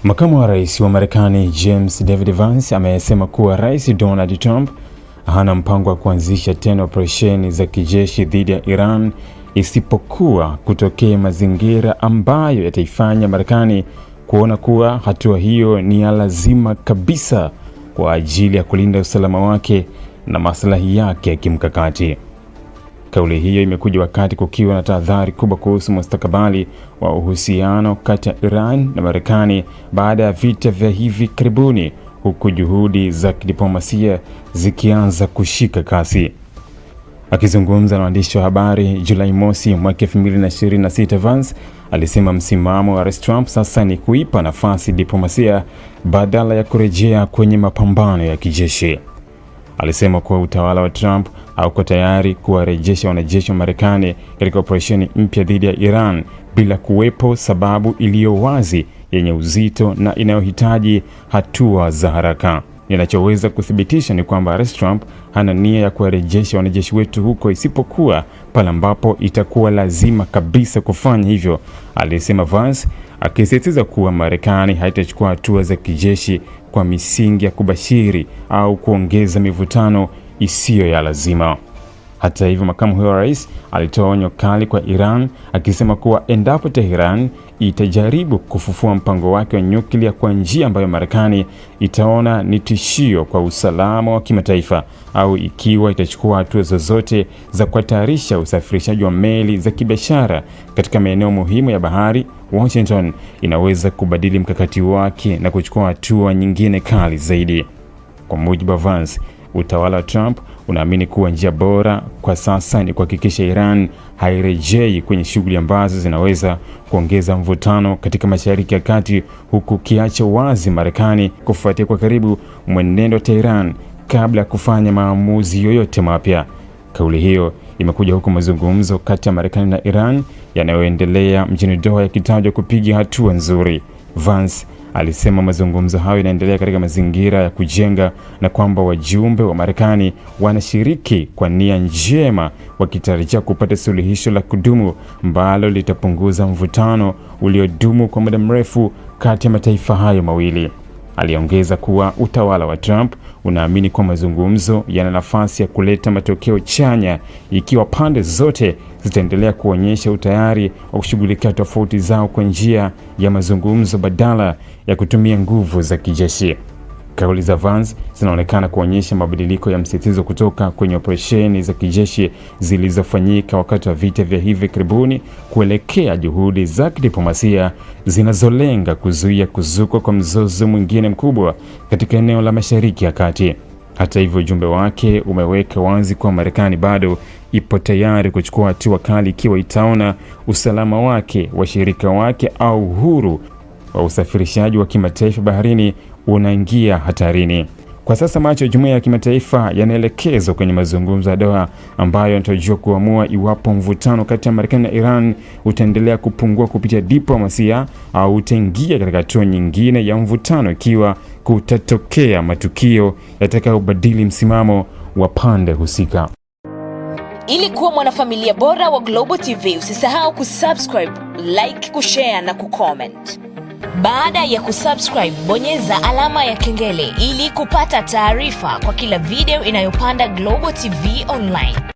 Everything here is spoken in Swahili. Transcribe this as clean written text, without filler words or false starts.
Makamu wa rais wa Marekani James David Vance amesema kuwa Rais Donald Trump hana mpango wa kuanzisha tena operesheni za kijeshi dhidi ya Iran isipokuwa kutokea mazingira ambayo yataifanya Marekani kuona kuwa hatua hiyo ni ya lazima kabisa kwa ajili ya kulinda usalama wake na maslahi yake ya kimkakati. Kauli hiyo imekuja wakati kukiwa na tahadhari kubwa kuhusu mustakabali wa uhusiano kati ya Iran na Marekani baada ya vita vya hivi karibuni, huku juhudi za kidiplomasia zikianza kushika kasi. Akizungumza na waandishi wa habari Julai mosi mwaka 2026, Vance alisema msimamo wa Rais Trump sasa ni kuipa nafasi diplomasia badala ya kurejea kwenye mapambano ya kijeshi. Alisema kuwa utawala wa Trump hauko tayari kuwarejesha wanajeshi wa Marekani katika operesheni mpya dhidi ya Iran bila kuwepo sababu iliyo wazi, yenye uzito na inayohitaji hatua za haraka. Ninachoweza kuthibitisha ni kwamba Rais Trump hana nia ya kuwarejesha wanajeshi wetu huko isipokuwa pale ambapo itakuwa lazima kabisa kufanya hivyo, alisema Vance, akisisitiza kuwa Marekani haitachukua hatua za kijeshi kwa misingi ya kubashiri au kuongeza mivutano isiyo ya lazima. Hata hivyo, makamu huyo wa rais alitoa onyo kali kwa Iran, akisema kuwa endapo Tehran itajaribu kufufua mpango wake wa nyuklia kwa njia ambayo Marekani itaona ni tishio kwa usalama wa kimataifa, au ikiwa itachukua hatua zozote za kuhatarisha usafirishaji wa meli za kibiashara katika maeneo muhimu ya bahari, Washington inaweza kubadili mkakati wake na kuchukua hatua nyingine kali zaidi. Kwa mujibu wa Vance, utawala wa Trump unaamini kuwa njia bora kwa sasa ni kuhakikisha Iran hairejei kwenye shughuli ambazo zinaweza kuongeza mvutano katika Mashariki ya Kati, huku kiacha wazi Marekani kufuatia kwa karibu mwenendo wa Tehran kabla ya kufanya maamuzi yoyote mapya. Kauli hiyo imekuja huku mazungumzo kati ya Marekani na Iran yanayoendelea mjini Doha yakitajwa kupiga hatua nzuri. Vance alisema mazungumzo hayo yanaendelea katika mazingira ya kujenga na kwamba wajumbe wa Marekani wanashiriki kwa nia njema, wakitarajia kupata suluhisho la kudumu ambalo litapunguza mvutano uliodumu kwa muda mrefu kati ya mataifa hayo mawili. Aliongeza kuwa utawala wa Trump unaamini kwa mazungumzo yana nafasi ya kuleta matokeo chanya ikiwa pande zote zitaendelea kuonyesha utayari wa kushughulikia tofauti zao kwa njia ya mazungumzo badala ya kutumia nguvu za kijeshi. Kauli za Vance zinaonekana kuonyesha mabadiliko ya msitizo kutoka kwenye operesheni za kijeshi zilizofanyika wakati wa vita vya hivi karibuni kuelekea juhudi za kidiplomasia zinazolenga kuzuia kuzuka kwa mzozo mwingine mkubwa katika eneo la Mashariki ya Kati. Hata hivyo, ujumbe wake umeweka wazi kwa Marekani bado ipo tayari kuchukua hatua kali ikiwa itaona usalama wake, washirika wake au uhuru wa usafirishaji wa kimataifa baharini unaingia hatarini. Kwa sasa macho ya jumuiya ya kimataifa yanaelekezwa kwenye mazungumzo ya Doha ambayo yanatarajiwa kuamua iwapo mvutano kati ya Marekani na Iran utaendelea kupungua kupitia diplomasia au utaingia katika hatua nyingine ya mvutano ikiwa kutatokea matukio yatakayobadili msimamo wa pande husika. Ili kuwa mwanafamilia bora wa Global TV, usisahau kusubscribe, like, kushare na kucomment. Baada ya kusubscribe, bonyeza alama ya kengele ili kupata taarifa kwa kila video inayopanda Global TV Online.